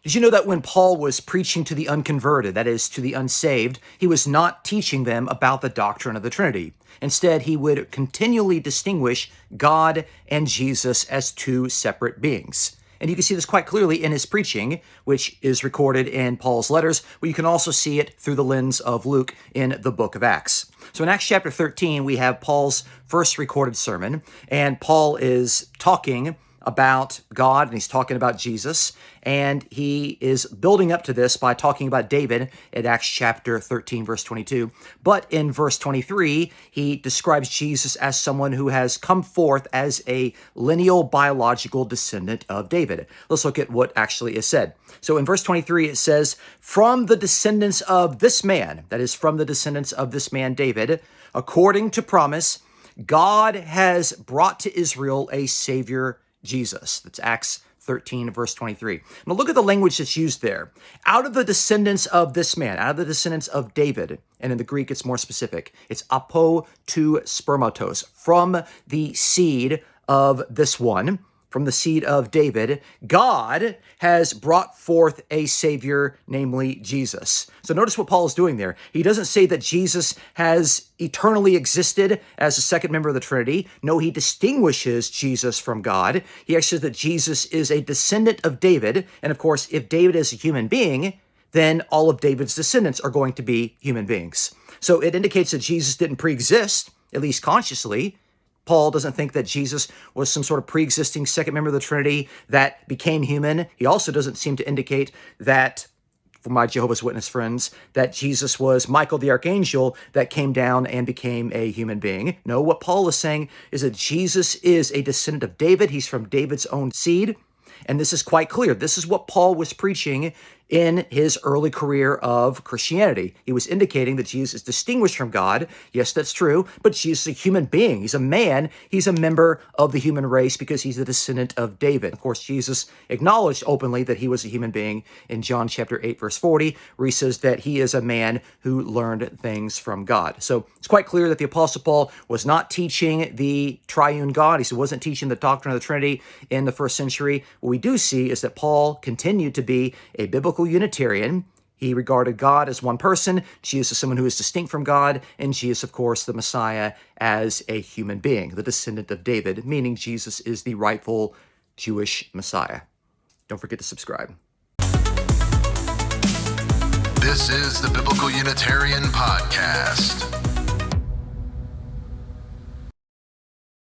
Did you know that when Paul was preaching to the unconverted, that is, to the unsaved, he was not teaching them about the doctrine of the Trinity? Instead, he would continually distinguish God and Jesus as two separate beings. And you can see this quite clearly in his preaching, which is recorded in Paul's letters, but you can also see it through the lens of Luke in the book of Acts. So in Acts chapter 13, we have Paul's first recorded sermon, and Paul is talking about God, and he's talking about Jesus, and he is building up to this by talking about David in Acts chapter 13, verse 22. But in verse 23, he describes Jesus as someone who has come forth as a lineal biological descendant of David. Let's look at what actually is said. So in verse 23, it says, "From the descendants of this man," that is, from the descendants of this man David, "according to promise, God has brought to Israel a Savior, Jesus." That's Acts 13, verse 23. Now look at the language that's used there. Out of the descendants of this man, out of the descendants of David, and in the Greek it's more specific. It's apo to spermatos, from the seed of this one, from the seed of David, God has brought forth a Savior, namely Jesus. So notice what Paul is doing there. He doesn't say that Jesus has eternally existed as a second member of the Trinity. No, he distinguishes Jesus from God. He actually says that Jesus is a descendant of David. And of course, if David is a human being, then all of David's descendants are going to be human beings. So it indicates that Jesus didn't pre-exist, at least consciously. Paul doesn't think that Jesus was some sort of pre-existing second member of the Trinity that became human. He also doesn't seem to indicate that, for my Jehovah's Witness friends, that Jesus was Michael the Archangel that came down and became a human being. No, what Paul is saying is that Jesus is a descendant of David. He's from David's own seed. And this is quite clear. This is what Paul was preaching in his early career of Christianity. He was indicating that Jesus is distinguished from God. Yes, that's true, but Jesus is a human being. He's a man. He's a member of the human race because he's a descendant of David. Of course, Jesus acknowledged openly that he was a human being in John chapter 8, verse 40, where he says that he is a man who learned things from God. So it's quite clear that the Apostle Paul was not teaching the triune God. He wasn't teaching the doctrine of the Trinity in the first century. What we do see is that Paul continued to be a biblical Unitarian. He regarded God as one person, Jesus as someone who is distinct from God, and Jesus, of course, the Messiah, as a human being, the descendant of David, meaning Jesus is the rightful Jewish Messiah. Don't forget to subscribe. This is the Biblical Unitarian Podcast.